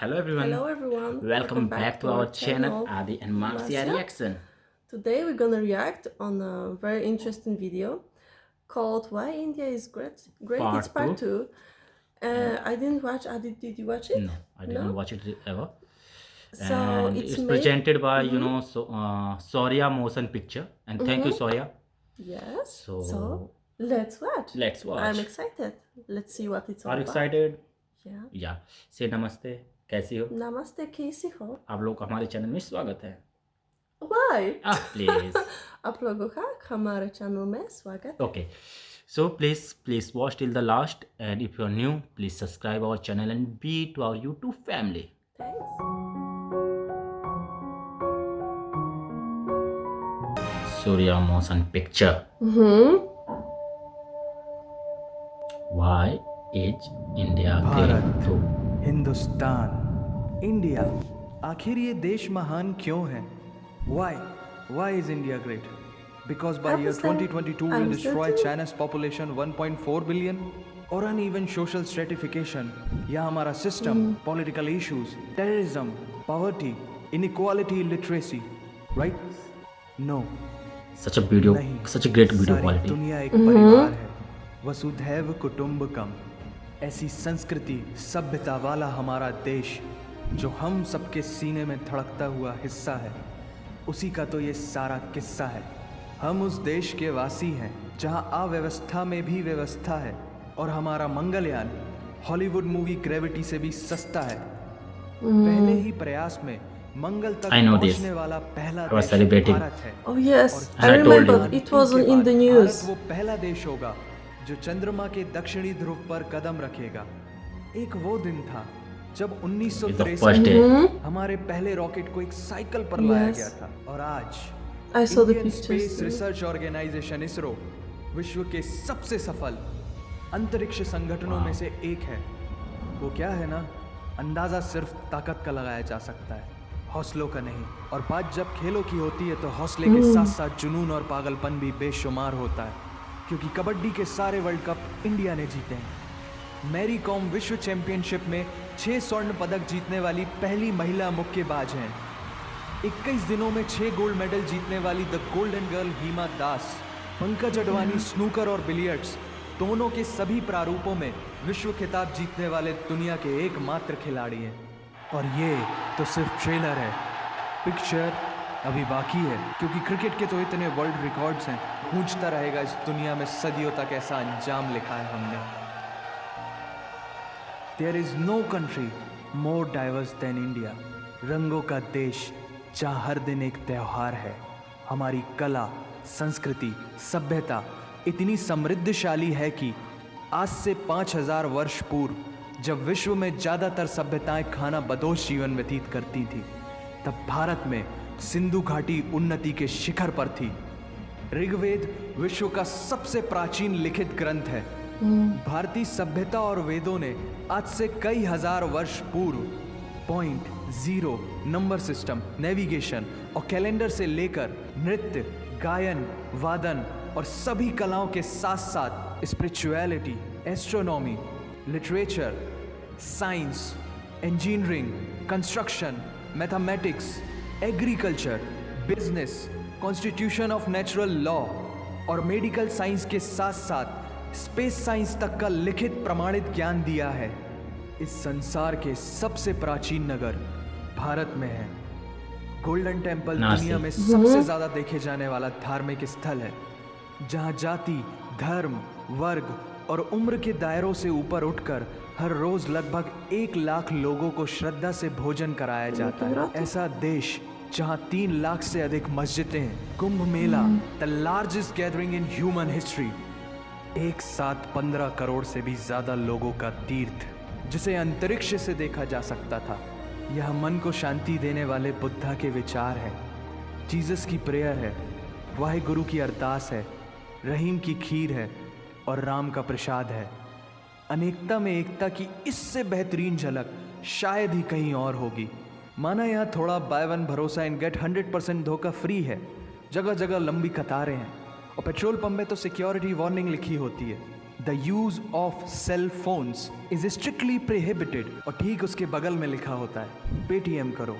Hello everyone, Hello everyone, welcome back to our channel channel Adi and Marcia Marcia. Reaction. Today we're gonna react on a very interesting video called "Why India is Great." It's Part part 2. two. I didn't watch. Did you watch it? No, I didn't No. watch it ever. So And it's it's made. presented by, Mm-hmm. Soria Motion Picture. And thank you, Mm-hmm. Soria. Yes. So So let's watch. let's I'm watch. excited. Let's see what it's all Are you about. excited? Yeah. Yeah. Say namaste. कैसी हो? Namaste, कैसी हो? आप लोग हमारे channel में स्वागत है. Why? Please. आप लोगों का हमारे चैनल में स्वागत है. Okay. So please watch till the last, and if you are new, please subscribe our channel and be to our YouTube family. Thanks. Surya Motion Picture. Mm-hmm. Why is India Bharat, great too? Hindustan, India, आखिर ये देश महान क्यों है? Why is India great? Because by year 2022 will destroy China's population 1.4 billion, और uneven social stratification, या हमारा system, political issues, terrorism, poverty, inequality, illiteracy, right? No. Such a video, नहीं, such a great video सारी quality. दुनिया एक परिवार है, वसुधैव कुटुंबकम। ऐसी संस्कृति सभ्यता वाला हमारा देश जो हम सबके सीने में धड़कता हुआ हिस्सा है, उसी का तो ये सारा किस्सा है। हम उस देश के वासी हैं जहां अव्यवस्था में भी व्यवस्था है, और हमारा मंगलयान हॉलीवुड मूवी ग्रेविटी से भी सस्ता है। पहले ही प्रयास में मंगल तक पहुंचने वाला पहला देश भारत है। Oh yes, I remember it was in the news. Bharat वो पहला देश होगा जो चंद्रमा के दक्षिणी ध्रुव पर कदम रखेगा। एक वो दिन था जब 1963 हमारे पहले रॉकेट को एक साइकिल पर लाया गया था, और आज Indian space research organisation ISRO विश्व के सबसे सफल अंतरिक्ष संगठनों में से एक है। वो क्या है ना, अंदाजा सिर्फ ताकत का लगाया जा सकता है, हौसलों का नहीं। और बात जब खेलों की होती है तो हौसले के साथ साथ जुनून और पागलपन भी बेशुमार होता है, क्योंकि कबड्डी के सारे वर्ल्ड कप इंडिया ने जीते हैं। मैरी कॉम विश्व चैंपियनशिप में 6 स्वर्ण पदक जीतने वाली पहली महिला मुक्केबाज हैं। 21 दिनों में 6 गोल्ड मेडल जीतने वाली the golden girl Hima Das. Pankaj Advani snooker और बिलियर्ड्स दोनों के सभी प्रारूपों में विश्व खिताब जीतने वाले दुनिया के एकमात्र खिलाड़ी हैं। और ये तो सिर्फ ट्रेलर है, पिक्चर अभी बाकी है, क्योंकि क्रिकेट के तो इतने वर्ल्ड रिकॉर्ड्स हैं। गूंजता रहेगा इस दुनिया में सदियों तक ऐसा अंजाम लिखा है हमने। There is no country more diverse than India. रंगों का देश जहाँ हर दिन एक त्यौहार है। हमारी कला, संस्कृति, सभ्यता इतनी समृद्धशाली है कि आज से 5000 वर्ष पूर्व जब विश्व में ज़्यादातर सभ्यताएं खाना बदोश जीवन व्यतीत करती थी, तब भारत में सिंधु घाटी उन्नति के शिखर पर थी। ऋग्वेद विश्व का सबसे प्राचीन लिखित ग्रंथ है। भारतीय सभ्यता और वेदों ने आज से कई हजार वर्ष पूर्व point, zero, number system, navigation और कैलेंडर से लेकर नृत्य, गायन, वादन और सभी कलाओं के साथ साथ spirituality, astronomy, literature, science, engineering, construction, mathematics, agriculture, business, constitution of natural law और मेडिकल साइंस के साथ साथ स्पेस साइंस तक का लिखित प्रमाणित ज्ञान दिया है। इस संसार के सबसे प्राचीन नगर भारत में है। गोल्डन टेम्पल दुनिया में सबसे ज्यादा देखे जाने वाला धार्मिक स्थल है, जहां जाति, धर्म, वर्ग और उम्र के दायरों से ऊपर उठकर हर रोज लगभग 1 लाख लोगों को श्रद्धा से भोजन कराया जाता है। ऐसा देश जहां 3 लाख से अधिक मस्जिदें, Kumbh Mela, the largest gathering in human history, एक साथ 15 करोड़ से भी ज्यादा लोगों का तीर्थ, जिसे अंतरिक्ष से देखा जा सकता था। यह मन को शांति देने वाले बुद्धा के विचार है, जीसस की प्रेयर है, वाहिगुरु की अरदास है, रहीम की खीर है और राम का प्रसाद है। अनेकता में एकता की इससे बेहतरीन झलक शायद ही कहीं और होगी। माना यहाँ थोड़ा बाय वन भरोसा इन गेट 100% धोखा फ्री है। जगह जगह लंबी कतारें हैं और पेट्रोल पंप में तो सिक्योरिटी वार्निंग लिखी होती है। The use of cell phones is strictly prohibited. और ठीक उसके बगल में लिखा होता है पेटीएम करो।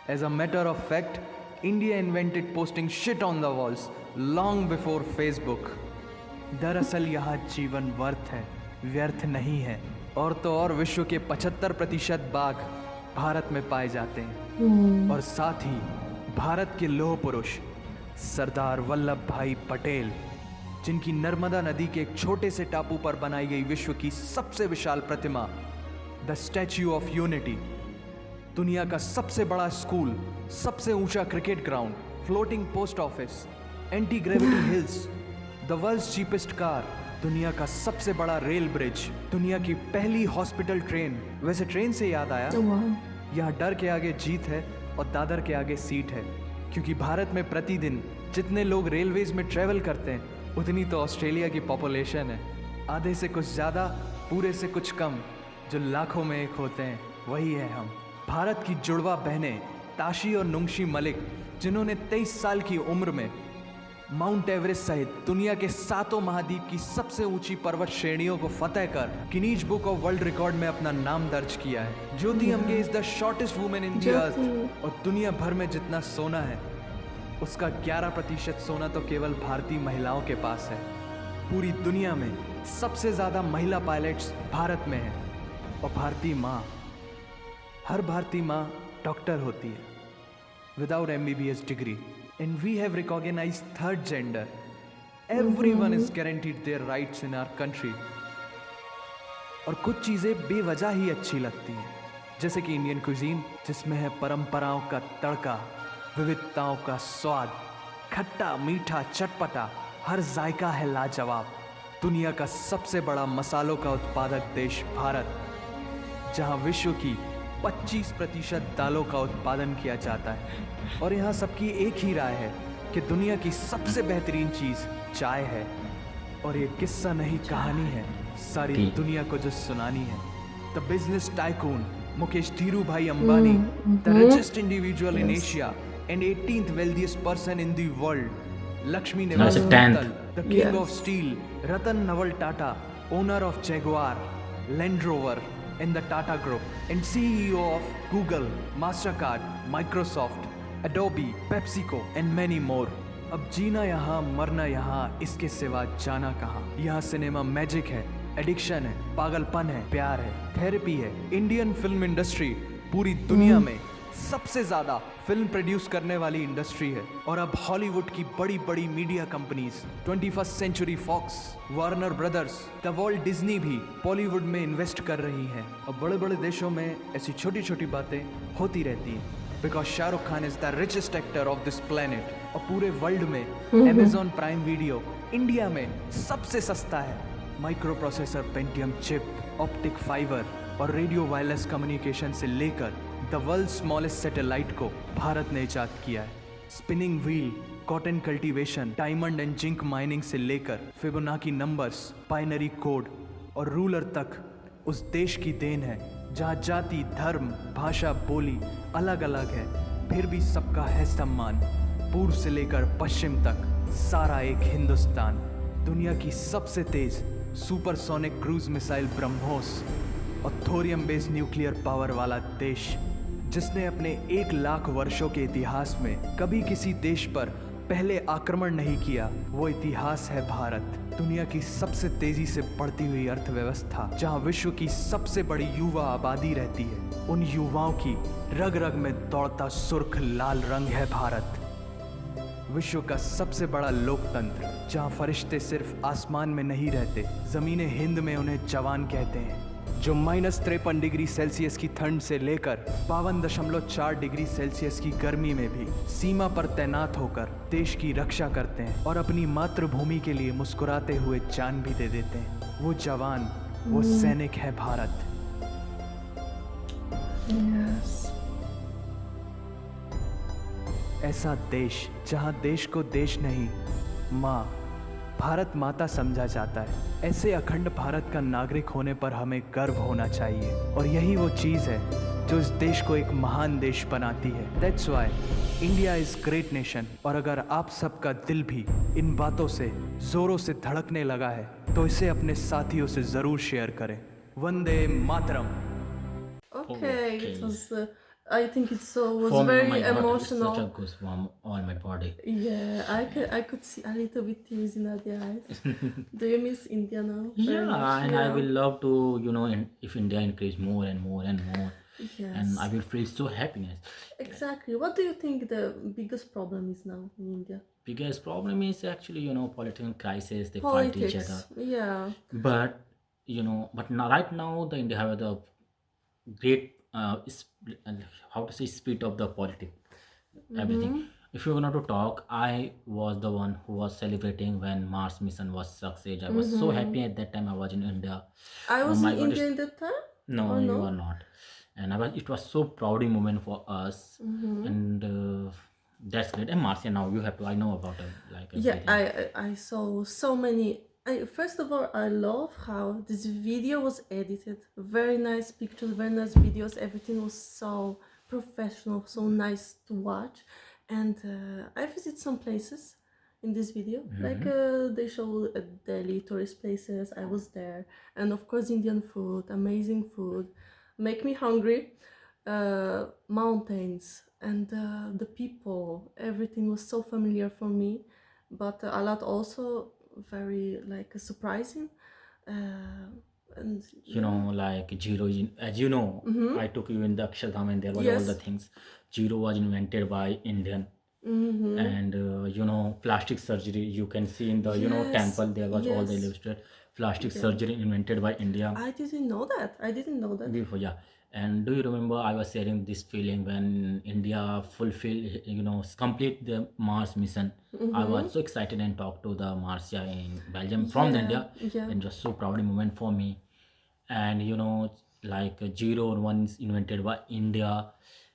As a matter of fact, India invented posting shit on the walls long before Facebook. दरअसल यहाँ जीवन वर्थ है, व्यर्थ नहीं है। और तो और विश्व के 75% बाघ भारत में पाए जाते हैं। और साथ ही भारत के लौह पुरुष सरदार वल्लभ भाई पटेल, जिनकी नर्मदा नदी के एक छोटे से टापू पर बनाई गई विश्व की सबसे विशाल प्रतिमा द स्टैच्यू ऑफ यूनिटी, दुनिया का सबसे बड़ा स्कूल, सबसे ऊंचा cricket ground, floating post office, anti gravity hills, the world's cheapest car, दुनिया का सबसे बड़ा रेल ब्रिज, दुनिया की पहली हॉस्पिटल ट्रेन। वैसे ट्रेन से याद आया, यहाँ डर के आगे जीत है और दादर के आगे सीट है, क्योंकि भारत में प्रतिदिन जितने लोग रेलवेज में ट्रेवल करते हैं उतनी तो ऑस्ट्रेलिया की पॉपुलेशन है। आधे से कुछ ज़्यादा, पूरे से कुछ कम, जो लाखों में एक होते हैं, वही है हम। भारत की जुड़वा बहनें ताशी और नुंगशी मलिक, जिन्होंने 23 साल की उम्र में माउंट एवरेस्ट सहित दुनिया के 7 महाद्वीप की सबसे ऊंची पर्वत श्रेणियों को फतेह कर Guinness book of world record में अपना नाम दर्ज किया है। Jyoti Amge is the shortest women in the earth. और दुनिया भर में जितना सोना है उसका 11% सोना तो केवल भारतीय महिलाओं के पास है। पूरी दुनिया में सबसे ज्यादा महिला पायलट्स भारत में हैं। और भारतीय माँ, हर भारतीय माँ डॉक्टर होती है without MBBS degree. And we have recognized third gender. Everyone is guaranteed their rights in our country. और कुछ चीज़ें बेवजह ही अच्छी लगती हैं, जैसे कि इंडियन कुजीन, जिसमें है परंपराओं का तड़का, विविधताओं का स्वाद, खट्टा मीठा चटपटा, हर जायका है लाजवाब। दुनिया का सबसे बड़ा मसालों का उत्पादक देश भारत, जहां विश्व की 25% दालों का उत्पादन किया जाता है। और यहाँ सबकी एक ही राय है कि दुनिया की सबसे बेहतरीन चीज़ चाय है। और ये किस्सा नहीं, कहानी है सारी दुनिया को जो सुनानी है। The business tycoon Mukesh Dhirubhai Ambani, the richest individual in Asia and 18th wealthiest person in the world, Lakshmi Niwas Mittal, the king of steel, Ratan Naval Tata, owner of Jaguar, Land Rover in the Tata Group, and CEO of Google, Mastercard, Microsoft, Adobe, PepsiCo, and many more. अब जीना यहाँ, मरना यहाँ, इसके सिवा जाना कहाँ। यहाँ cinema magic है, एडिक्शन है, पागलपन है, प्यार है, थेरेपी है। इंडियन फिल्म इंडस्ट्री पूरी दुनिया में सबसे ज्यादा फिल्म प्रोड्यूस करने वाली इंडस्ट्री है। और अब हॉलीवुड की बड़ी बड़ी media companies, 21st century Fox, Warner Brothers, the Walt Disney भी बॉलीवुड में इन्वेस्ट कर रही हैं। और बड़े बड़े देशों में ऐसी छोटी छोटी बातें होती रहती हैं, because Shahrukh Khan is the richest actor of this planet. और पूरे वर्ल्ड में Amazon प्राइम वीडियो इंडिया में सबसे सस्ता है। Micro processor, Pentium chip, optic fibre और रेडियो वायरलेस कम्युनिकेशन से लेकर द वर्ल्ड स्मॉलेस्ट सैटेलाइट को भारत ने इजाद किया है। Spinning wheel, cotton cultivation, diamond and zinc mining से लेकर फिबोनाची नंबर्स, बाइनरी कोड और रूलर तक उस देश की देन है, जहाँ जाति, धर्म, भाषा, बोली अलग अलग है, फिर भी सबका है सम्मान। पूर्व से लेकर पश्चिम तक सारा एक हिंदुस्तान। दुनिया की सबसे तेज सुपरसोनिक क्रूज मिसाइल ब्रह्मोस और थोरियम बेस्ड न्यूक्लियर पावर वाला देश, जिसने अपने 1 लाख वर्षों के इतिहास में कभी किसी देश पर पहले आक्रमण नहीं किया, वो इतिहास है भारत। दुनिया की सबसे तेजी से बढ़ती हुई अर्थव्यवस्था, जहां विश्व की सबसे बड़ी युवा आबादी रहती है, उन युवाओं की रग रग में दौड़ता सुर्ख लाल रंग है भारत। विश्व का सबसे बड़ा लोकतंत्र, जहां फरिश्ते सिर्फ आसमान में नहीं रहते, जमीन हिंद में उन्हें जवान कहते हैं, जो -53 डिग्री सेल्सियस की ठंड से लेकर 52.4 डिग्री सेल्सियस की गर्मी में भी सीमा पर तैनात होकर देश की रक्षा करते हैं और अपनी मातृभूमि के लिए मुस्कुराते हुए जान भी दे देते हैं। वो जवान, वो सैनिक है भारत। ऐसा देश जहां देश को देश नहीं, माँ, भारत माता समझा जाता है। ऐसे अखंड भारत का नागरिक होने पर हमें गर्व होना चाहिए। और यही वो चीज़ है जो इस देश को एक महान देश बनाती है। That's why India is great nation. और अगर आप सबका दिल भी इन बातों से जोरों से धड़कने लगा है तो इसे अपने साथियों से जरूर शेयर करें। Vande Mataram. Okay, Okay. it was. I think it was For me, very my God, it's emotional. such a goosebump on my body. Yeah, I could see a little bit tears in her eyes. Do you miss India now? Very Yeah, much? and I Yeah. will love to, if India increase more and more and more, Yes. and I will feel so happiness. Exactly. What do you think the biggest problem is now in India? Biggest problem is actually, political crisis. They fight each other. Politics. Yeah. But but now, right now, the India have the great how to say speed of the politics, everything. If you're going to talk, I was the one who was celebrating when Mars mission was success. I was so happy at that time. I was in India. I was my in God, India in that time. No, Or you no? are not. And it was so proud moment for us. And that's great. And Marcia, now you have to, I know about it, like Yeah, everything. I saw so many. First of all, I love how this video was edited. Very nice pictures, very nice videos. Everything was so professional, so nice to watch. And I visit some places in this video. Like they show Delhi tourist places. I was there, and of course Indian food, amazing food, make me hungry. Mountains and the people, everything was so familiar for me, but a lot also very like surprising. And Like Zero, as you know, I took you in the Akshardham and there was all Yes. the things. Zero was invented by Indian. And plastic surgery, you can see in the Yes, temple, there was all the yes. illustrated plastic surgery invented by India. I didn't know that. I didn't know that. Before, yeah. And do you remember I was sharing this feeling when India fulfilled, complete the Mars mission? I was so excited and talked to the Marcia in Belgium from the India, yeah. and just so proud moment for me. And like Zero one is invented by India,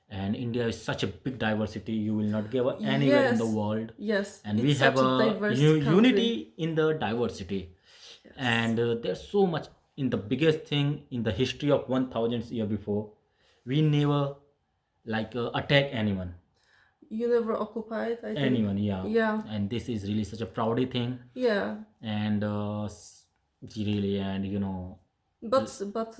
and India is such a big diversity. You will not get anywhere in the Yes. world. Yes, And it's we have such a a diverse unity in the diversity. And there's so much in the biggest thing in the history of 1000 year before. We never like attack anyone. You never occupied, I think. Anyone, yeah. Yeah. And this is really such a proudy thing. Yeah, And really, and but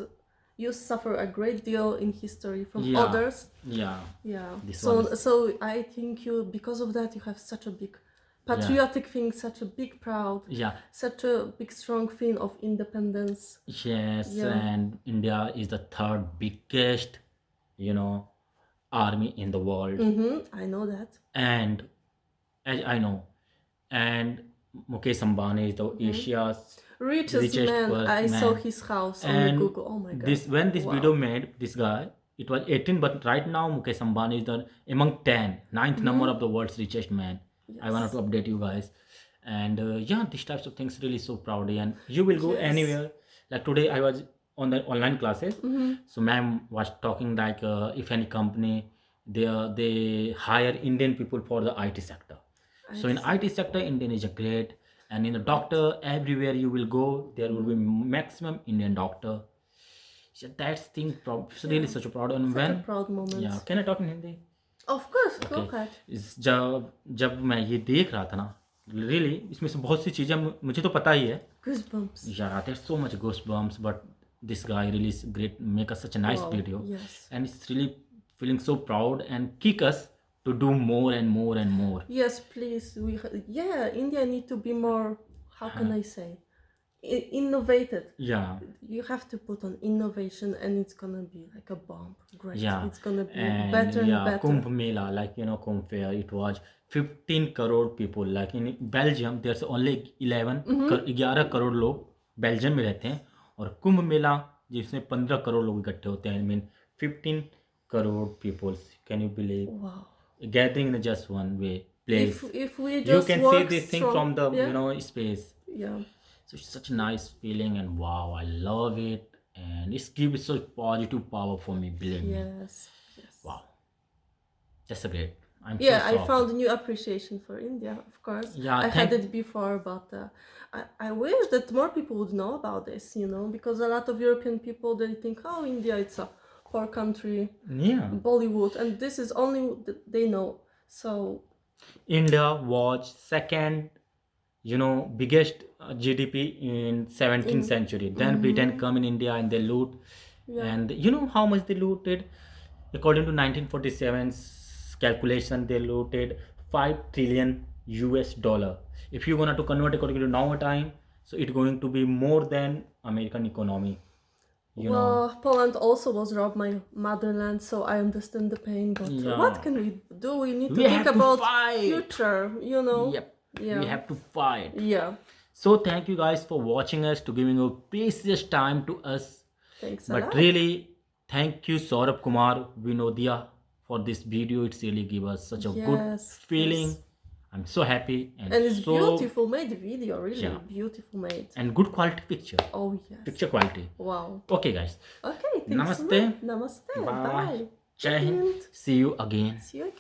you suffer a great deal in history from Yeah. others. yeah, Yeah. This So one is- so I think you, because of that, you have such a big patriotic thing, such a big proud, yeah, such a big strong feeling of independence. yes. Yeah. And India is the third biggest, army in the world. I know that. And as I know, and Mukesh Ambani is the Asia's Richest man. person, I saw his house on And Google. Oh my god. When this Wow. video made, this guy, it was 18, but right now Mukesh Ambani is the among 10, ninth number of the world's richest man. I wanted to update you guys. And yeah, these types of things really so proud. And you will go anywhere. Like today I was on the online classes. So ma'am was talking like if any company, they hire Indian people for the IT sector. So in IT sector, Indian is a great. And in the doctor, everywhere you will go, there will be maximum Indian doctor. So that's thing it's really such a proud. And Such a when proud moment. yeah, can I talk in Hindi? Of course, go Okay. ahead. जब मैं ये देख रहा था ना, really इसमें से बहुत सी चीजें मुझे तो पता ही है. Goosebumps. Yeah, there's so much goosebumps, but this guy really is great, make us such a nice Wow, video. yes. And it's really feeling so proud and kick us to do more and more and more. Yes, please. India need to be more. How can I say? Innovated. Yeah. You have to put on innovation, and it's gonna be like a bomb. Great. Yeah. It's gonna be And better and yeah, better. Kumbh Mela, like Kumbh Fair, it was 15 crore people. Like in Belgium, there's only 11 crore लोग Belgium में रहते हैं, और कुंभ मेला जिसमें 15 करोड़ लोग इकट्ठे होते हैं. I mean 15 crore people. Can you believe? Wow. Gathering in just one way place. If we You just can work see this thing strong, from the yeah. space. Yeah. So it's such a nice feeling, and wow, I love it, and it gives such positive power for me. Believe me. Yes. Yes. Wow, that's a great. I'm Yeah, so I soft. found a new appreciation for India, of course. Yeah, I had it before, but I wish that more people would know about this, because a lot of European people, they think, oh, India, it's a poor country, Yeah. Bollywood, and this is only they know. So India was second, biggest GDP in 17th century. Then Britain come in India and they loot. Yeah. And you know how much they looted? According to 1947's calculation, they looted 5 trillion US dollar. If you're gonna to convert according to now time, so it's going to be more than American economy. well, Poland also was robbed my motherland, so I understand the pain. But Yeah. what can we do? We need to We think have to about fight. future. You know. Yep. Yeah. We have to fight. Yeah. So thank you guys for watching us, to giving your precious time to us. Thanks a But lot. really, thank you Saurabh Kumar, Vinodia, for this video. It's really give us such a good Yes, feeling. yes. I'm so happy And it's so beautiful made video, really Yeah. beautiful made. and good quality picture. Oh yes. Picture quality. Wow. Okay guys. Okay. Thanks Namaste. a lot. Namaste. Bye. Bye. Jai Hind. Hind. See you again. See you again.